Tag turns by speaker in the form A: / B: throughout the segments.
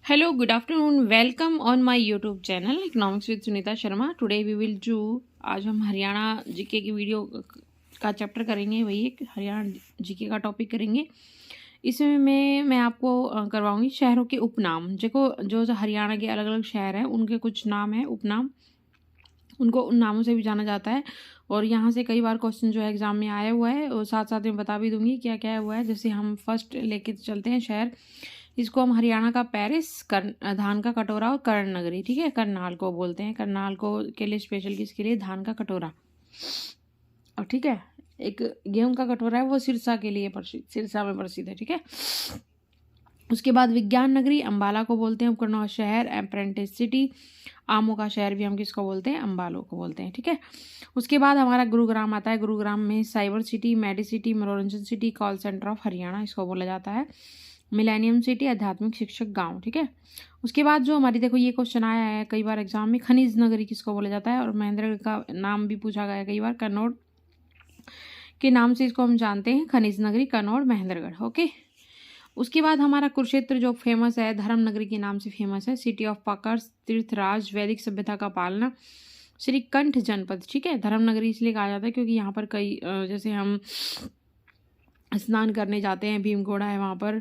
A: Hello, good afternoon. Welcome on my YouTube channel Economics with Sunita Sharma. Today we will do आज हम Haryana GK की video का chapter करेंगे। वही एक हरियाणा जीके का टॉपिक करेंगे। इसमें मैं आपको करवाऊंगी शहरों के उपनाम। देखो जो हरियाणा के अलग अलग शहर हैं उनके कुछ नाम हैं उपनाम, उनको उन नामों से भी जाना जाता है। और यहाँ से कई बार क्वेश्चन जो है एग्जाम में आया हुआ है और साथ साथ में बता भी दूंगी क्या क्या हुआ है। जैसे हम फर्स्ट लेके चलते हैं शहर, इसको हम हरियाणा का पेरिस, धान का कटोरा और कर्ण नगरी, ठीक है, करनाल को बोलते हैं। करनाल को के लिए स्पेशल किसके लिए, धान का कटोरा। और ठीक है, एक गेहूं का कटोरा है वो सिरसा के लिए प्रसिद्ध, सिरसा में प्रसिद्ध है, ठीक है। उसके बाद विज्ञान नगरी अम्बाला को बोलते हैं। उपकरणों का शहर अप्रेंटिस सिटी, आमों का शहर भी हम किसको बोलते हैं, अम्बालो को बोलते हैं, ठीक है। उसके बाद हमारा गुरुग्राम आता है। गुरुग्राम में साइबर सिटी, मेडिसिटी, मनोरंजन city, call centre of Haryana इसको बोला जाता है। मिलेनियम सिटी, आध्यात्मिक शिक्षक गांव, ठीक है। उसके बाद जो हमारी, देखो ये क्वेश्चन आया है कई बार एग्जाम में, खनिज नगरी किसको बोला जाता है। और महेंद्रगढ़ का नाम भी पूछा गया है कई बार, कन्नौड़ के नाम से इसको हम जानते हैं, खनिज नगरी कन्नौड़ महेंद्रगढ़, ओके। उसके बाद हमारा कुरुक्षेत्र जो फेमस है, धर्म नगरी के नाम से फेमस है। सिटी ऑफ पाकर्स, तीर्थराज, वैदिक सभ्यता का पालना, श्रीकंठ जनपद, ठीक है। धर्म नगरी इसलिए कहा जाता है क्योंकि यहाँ पर कई जैसे हम स्नान करने जाते हैं, भीमघोड़ा है वहाँ पर,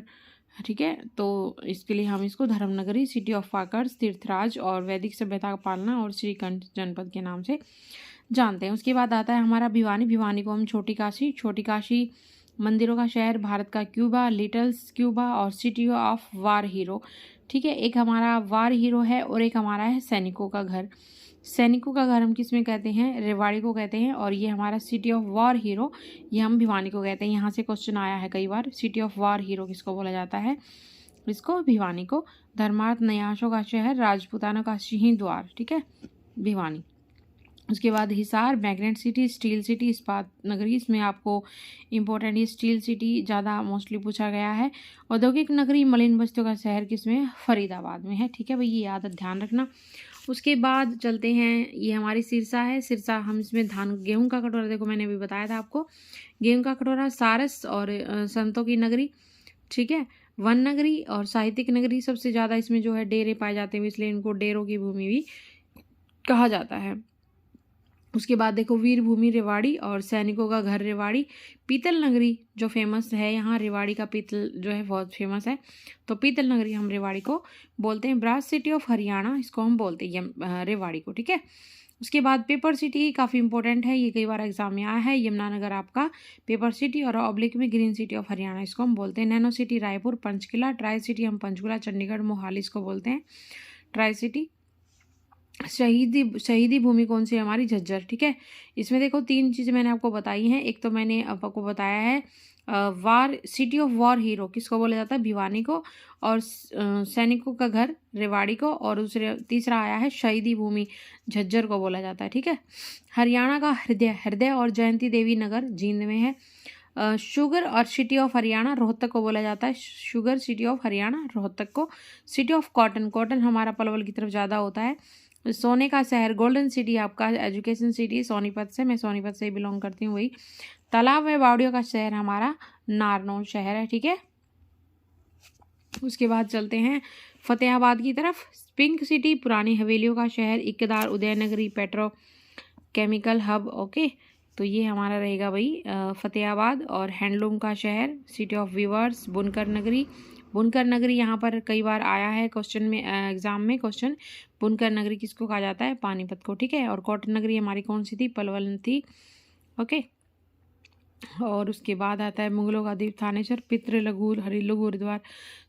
A: ठीक है, तो इसके लिए हम इसको धर्म नगरी, सिटी ऑफ पाकर्स, तीर्थराज और वैदिक सभ्यता का पालना और श्रीकंठ जनपद के नाम से जानते हैं। उसके बाद आता है हमारा भिवानी। भिवानी को हम छोटी काशी, छोटी काशी मंदिरों का शहर, भारत का क्यूबा, लिटल्स क्यूबा और सिटी ऑफ वार हीरो, ठीक है। एक हमारा वार हीरो है और एक हमारा है सैनिकों का घर। सैनिकों का घर हम किस में कहते हैं, रेवाड़ी को कहते हैं। और ये हमारा सिटी ऑफ वार हीरो, ये हम भिवानी को कहते हैं। यहाँ से क्वेश्चन आया है कई बार, सिटी ऑफ वार हीरो किसको बोला जाता है, इसको भिवानी को। धर्मार्थ न्यासों का शहर, राजपूतानों का सिंह द्वार, ठीक है, भिवानी। उसके बाद Hisar, magnet city, steel city, इस्पात नगरी, इसमें आपको इम्पोर्टेंट ये स्टील सिटी ज़्यादा मोस्टली पूछा गया है। औद्योगिक नगरी, मलिन बस्तियों का शहर किसमें, फरीदाबाद में है, ठीक है भाई, ये याद ध्यान रखना। उसके बाद चलते हैं, ये हमारी सिरसा है। सिरसा हम इसमें धान गेहूं का कटोरा, देखो मैंने अभी बताया था आपको, गेहूं का कटोरा। सारस और संतों की नगरी, ठीक है। वन नगरी और साहित्यिक नगरी, सबसे ज़्यादा इसमें जो है डेरे पाए जाते हैं इसलिए इनको डेरों की भूमि भी कहा जाता है। उसके बाद देखो वीर भूमि रेवाड़ी और सैनिकों का घर रेवाड़ी। पीतल नगरी जो फेमस है यहाँ, रेवाड़ी का पीतल जो है बहुत फेमस है, तो पीतल नगरी हम रेवाड़ी को बोलते हैं। ब्रास सिटी ऑफ हरियाणा इसको हम बोलते हैं रेवाड़ी को, ठीक है। उसके बाद पेपर सिटी काफ़ी इंपॉर्टेंट है, ये कई बार एग्जाम में आया है, यमुनानगर आपका पेपर सिटी। और ऑब्लिक में ग्रीन सिटी ऑफ हरियाणा इसको हम बोलते हैं। Nano city Raipur, Panchkula. Tri city हम पंचकुला, चंडीगढ़, मोहाली इसको बोलते हैं ट्राई सिटी। शहीदी भूमि कौन सी है हमारी, झज्जर, ठीक है। इसमें देखो तीन चीज़ें मैंने आपको बताई हैं। एक तो मैंने आपको बताया है वार, सिटी ऑफ वार हीरो किसको बोला जाता है, भिवानी को। और सैनिकों का घर रेवाड़ी को। और दूसरे तीसरा आया है शहीदी भूमि, झज्जर को बोला जाता है, ठीक है। हरियाणा का हृदय, हृदय और जयंती देवी नगर जींद में है। शुगर और सिटी ऑफ हरियाणा रोहतक को बोला जाता है, sugar city of Haryana Rohtak को। सिटी ऑफ कॉटन, कॉटन हमारा पलवल की तरफ ज़्यादा होता है। सोने का शहर, गोल्डन सिटी आपका एजुकेशन सिटी, सोनीपत से, मैं सोनीपत से बिलोंग करती हूँ वही। तालाब में बावड़ियों का शहर हमारा नारनौल शहर है, ठीक है। उसके बाद चलते हैं फतेहाबाद की तरफ। पिंक सिटी पुरानी हवेलियों का शहर, इकदार, उदयनगरी, पेट्रो केमिकल हब, ओके। तो ये हमारा रहेगा भाई फतेहाबाद। और हैंडलूम का शहर, सिटी ऑफ वीवर्स, बुनकर नगरी। बुनकर नगरी यहाँ पर कई बार आया है क्वेश्चन में, एग्जाम में क्वेश्चन, बुनकर नगरी किसको कहा जाता है, पानीपत को, ठीक है। और कॉटन नगरी हमारी कौन सी थी, पलवल थी, ओके। और उसके बाद आता है मुगलों का द्वीप थानेश्वर, पितृ लघु लघु हरिद्वार,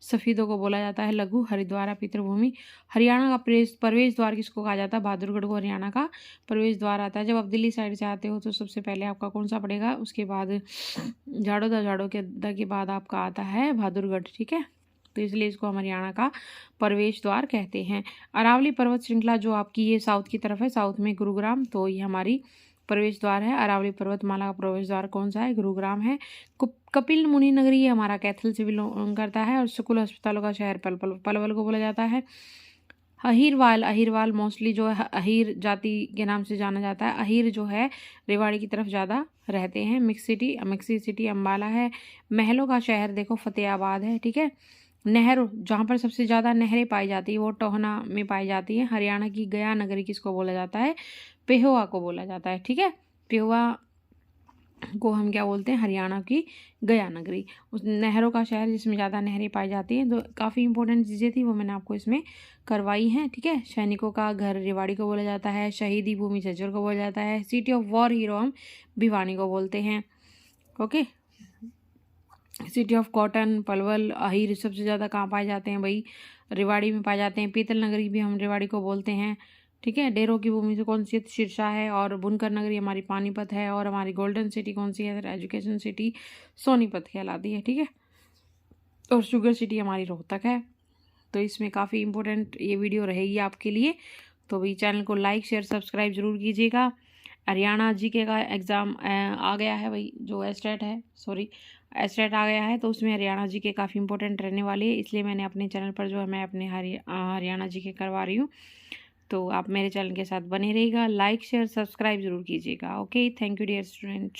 A: सफ़ीदों को बोला जाता है लघु हरिद्वार पितृभूमि। हरियाणा का प्रवेश द्वार किसको कहा जाता है, बहादुरगढ़ को हरियाणा का प्रवेश द्वार आता है। जब आप दिल्ली साइड से आते हो तो सबसे पहले आपका कौन सा पड़ेगा, उसके बाद झाड़ोदा के बाद आपका आता है बहादुरगढ़, ठीक है। तो इसलिए इसको हम हरियाणा का प्रवेश द्वार कहते हैं। अरावली पर्वत श्रृंखला जो आपकी ये साउथ की तरफ है, साउथ में गुरुग्राम, तो ये हमारी प्रवेश द्वार है। अरावली पर्वतमाला का प्रवेश द्वार कौन सा है, गुरुग्राम है। कपिल मुनि नगरी ये हमारा कैथल से बिलोंग करता है। और शुक्ल अस्पतालों का शहर पलवल को बोला जाता है। अहिरवाल, अहिरवाल मोस्टली जो है अहिर जाति के नाम से जाना जाता है। अहिर जो है रेवाड़ी की तरफ ज़्यादा रहते हैं। मिक्सी सिटी अम्बाला है। महलों का शहर देखो फतेहाबाद है, ठीक है। नहर जहाँ पर सबसे ज़्यादा नहरें पाई जाती है वो टोहना में पाई जाती है। हरियाणा की गया नगरी किसको बोला जाता है? पेहोवा को बोला जाता है। ठीक है, पेहोवा को हम क्या बोलते हैं? हरियाणा की गया नगरी। उस नहरों का शहर जिसमें ज़्यादा नहरें पाई जाती हैं। तो काफ़ी इंपॉर्टेंट चीज़ें थी वो मैंने आपको इसमें करवाई हैं। ठीक है, सैनिकों का घर रेवाड़ी को बोला जाता है। शहीदी भूमि झज्जर को बोला जाता है। सिटी ऑफ वॉर हीरो हम भिवानी को बोलते हैं। Okay, city of cotton Palwal Ahir सबसे ज़्यादा कहाँ पाए जाते हैं भाई? रेवाड़ी में पाए जाते हैं। पीतल नगरी भी हम रेवाड़ी को बोलते हैं। ठीक है, डेरों की भूमि से कौन सी है? सिरसा है। और बुनकर नगरी हमारी पानीपत है। और हमारी गोल्डन सिटी कौन सी है? एजुकेशन सिटी सोनीपत कहलाती है। ठीक है, और शुगर सिटी हमारी रोहतक है। तो इसमें काफ़ी इंपॉर्टेंट ये वीडियो रहेगी आपके लिए। तो भाई चैनल को लाइक शेयर सब्सक्राइब जरूर कीजिएगा। हरियाणा जीके का एग्ज़ाम आ गया है भाई, जो एस्टेट है, सॉरी एस्टेट आ गया है, तो उसमें हरियाणा जीके काफ़ी इंपॉर्टेंट रहने वाली है। इसलिए मैंने अपने चैनल पर जो है मैं अपने हरियाणा जीके करवा रही हूँ। तो आप मेरे चैनल के साथ बने रहिएगा, लाइक शेयर सब्सक्राइब जरूर कीजिएगा। Okay, thank you dear student.